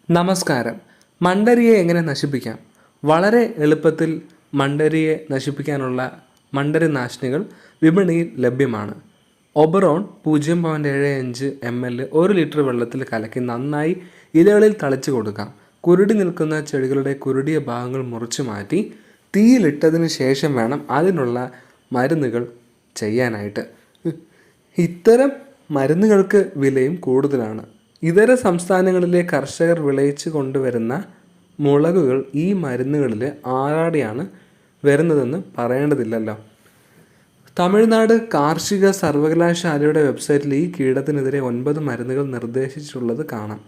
നമസ്കാരം. മണ്ടരിയെ എങ്ങനെ നശിപ്പിക്കാം? വളരെ എളുപ്പത്തിൽ മണ്ടരിയെ നശിപ്പിക്കാനുള്ള മണ്ടരി നാശിനികൾ വിപണിയിൽ ലഭ്യമാണ്. ഒബറോൺ 0.75 ml 1 ലിറ്റർ വെള്ളത്തിൽ കലക്കി നന്നായി ഇലകളിൽ തളിച്ചു കൊടുക്കാം. കുരുടി നിൽക്കുന്ന ചെടികളുടെ കുരുടിയ ഭാഗങ്ങൾ മുറിച്ചു മാറ്റി തീയിലിട്ടതിന് ശേഷം വേണം അതിനുള്ള മരുന്നുകൾ ചെയ്യാനായിട്ട്. ഇത്തരം മരുന്നുകൾക്ക് വിലയും കൂടുതലാണ്. ഇതര സംസ്ഥാനങ്ങളിലെ കർഷകർ വിളയിച്ചു കൊണ്ടുവരുന്ന മുളകുകൾ ഈ മരുന്നുകളിൽ ആറാടിയാണ് വരുന്നതെന്ന് പറയേണ്ടതില്ലല്ലോ. തമിഴ്നാട് കാർഷിക സർവകലാശാലയുടെ വെബ്സൈറ്റിൽ ഈ കീടത്തിനെതിരെ 9 മരുന്നുകൾ നിർദ്ദേശിച്ചിട്ടുള്ളത് കാണാം.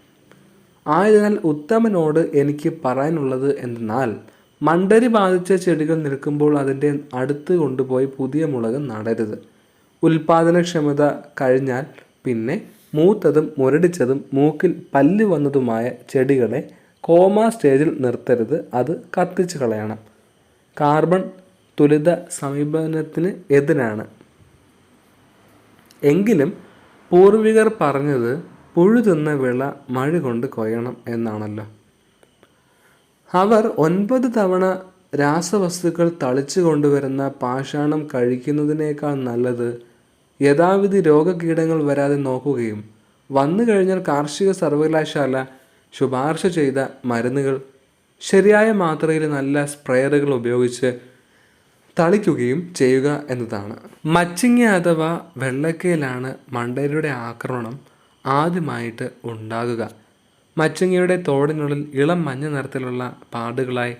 ആയതിനാൽ ഉത്തമനോട് എനിക്ക് പറയാനുള്ളത് എന്തെന്നാൽ, മണ്ടരി ബാധിച്ച ചെടികൾ നിൽക്കുമ്പോൾ അതിൻ്റെ അടുത്ത് കൊണ്ടുപോയി പുതിയ മുളക് നടരുത്. ഉൽപാദനക്ഷമത കഴിഞ്ഞാൽ പിന്നെ മൂത്തതും മുരടിച്ചതും മൂക്കിൽ പല്ല് വന്നതുമായ ചെടികളെ കോമ സ്റ്റേജിൽ നിർത്തരുത്. അത് കത്തിച്ച് കളയണം. കാർബൺ തുലിത സമീപനത്തിന് എതിരാണ്. എങ്കിലും പൂർവികർ പറഞ്ഞത് പുഴു തിന്ന വിള മഴ കൊണ്ട് കൊയ്യണം എന്നാണല്ലോ. അവർ 9 തവണ രാസവസ്തുക്കൾ തളിച്ചു കൊണ്ടുവരുന്ന പാഷാണം കഴിക്കുന്നതിനേക്കാൾ നല്ലത് യഥാവിധി രോഗകീടങ്ങൾ വരാതെ നോക്കുകയും വന്നു കഴിഞ്ഞാൽ കാർഷിക സർവകലാശാല ശുപാർശ ചെയ്ത മരുന്നുകൾ ശരിയായ മാത്രയിൽ നല്ല സ്പ്രേയറുകൾ ഉപയോഗിച്ച് തളിക്കുകയും ചെയ്യുക എന്നതാണ്. മച്ചിങ്ങ അഥവാ വെള്ളക്കയിലാണ് മണ്ടരിയുടെ ആക്രമണം ആദ്യമായിട്ട് ഉണ്ടാകുക. മച്ചിങ്ങയുടെ തോടിനുള്ളിൽ ഇളം മഞ്ഞ നിറത്തിലുള്ള പാടുകളായി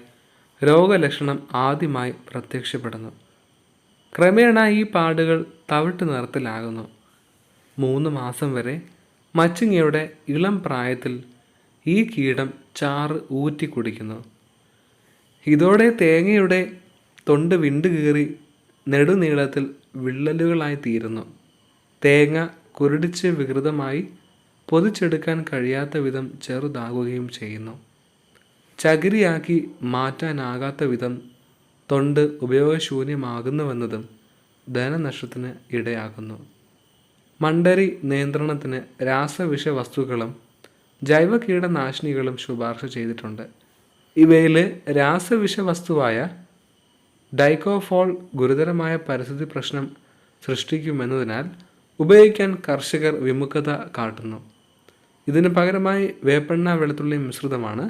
രോഗലക്ഷണം ആദ്യമായി പ്രത്യക്ഷപ്പെടുന്നു. ക്രമേണ ഈ പാടുകൾ തവിട്ട് നിറത്തിലാകുന്നു. 3 മാസം വരെ മച്ചിങ്ങയുടെ ഇളം പ്രായത്തിൽ ഈ കീടം ചാറ് ഊറ്റി കുടിക്കുന്നു. ഇതോടെ തേങ്ങയുടെ തൊണ്ട് വിണ്ടുകീറി നെടുനീളത്തിൽ വിള്ളലുകളായി തീരുന്നു. തേങ്ങ കുരുടിച്ച് വികൃതമായി പൊതിച്ചെടുക്കാൻ കഴിയാത്ത വിധം ചെറുതാകുകയും ചെയ്യുന്നു. ചകിരിയാക്കി മാറ്റാനാകാത്ത വിധം തൊണ്ട് ഉപയോഗശൂന്യമാകുന്നുവെന്നതും ധനനഷ്ടത്തിന് ഇടയാക്കുന്നു. മണ്ടരി നിയന്ത്രണത്തിന് രാസവിഷവസ്തുക്കളും ജൈവ കീടനാശിനികളും ശുപാർശ ചെയ്തിട്ടുണ്ട്. ഇവയിൽ രാസവിഷവസ്തുവായ ഡൈക്കോഫോൾ ഗുരുതരമായ പരിസ്ഥിതി പ്രശ്നം സൃഷ്ടിക്കുമെന്നതിനാൽ ഉപയോഗിക്കാൻ കർഷകർ വിമുഖത കാട്ടുന്നു. ഇതിന് പകരമായി വേപ്പെണ്ണ വെളുത്തുള്ളി മിശ്രിതമാണ്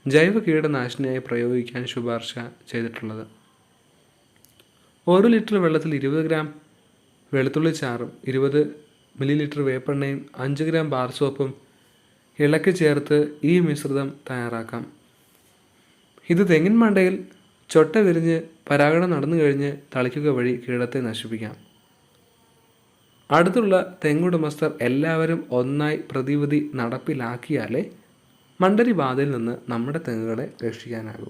ജൈവ കീടനാശിനിയായി പ്രയോഗിക്കാൻ ശുപാർശ ചെയ്തിട്ടുള്ളത്. 1 ലിറ്റർ വെള്ളത്തിൽ 20 ഗ്രാം വെളുത്തുള്ളി ചാറും 20 മില്ലി വേപ്പെണ്ണയും 5 ഗ്രാം ബാർ സോപ്പും ഇളക്കി ചേർത്ത് ഈ മിശ്രിതം തയ്യാറാക്കാം. ഇത് തെങ്ങിൻ മണ്ടയിൽ ചൊട്ട വിരിഞ്ഞ് പരാഗണം നടന്നു കഴിഞ്ഞ് തളിക്കുക വഴി കീടത്തെ നശിപ്പിക്കാം. അടുത്തുള്ള തെങ്ങുടമസ്ഥർ എല്ലാവരും ഒന്നായി പ്രതിവിധി നടപ്പിലാക്കിയാലേ മണ്ടരി ബാധയിൽ നിന്ന് നമ്മുടെ തെങ്ങുകളെ രക്ഷിക്കാനാകൂ.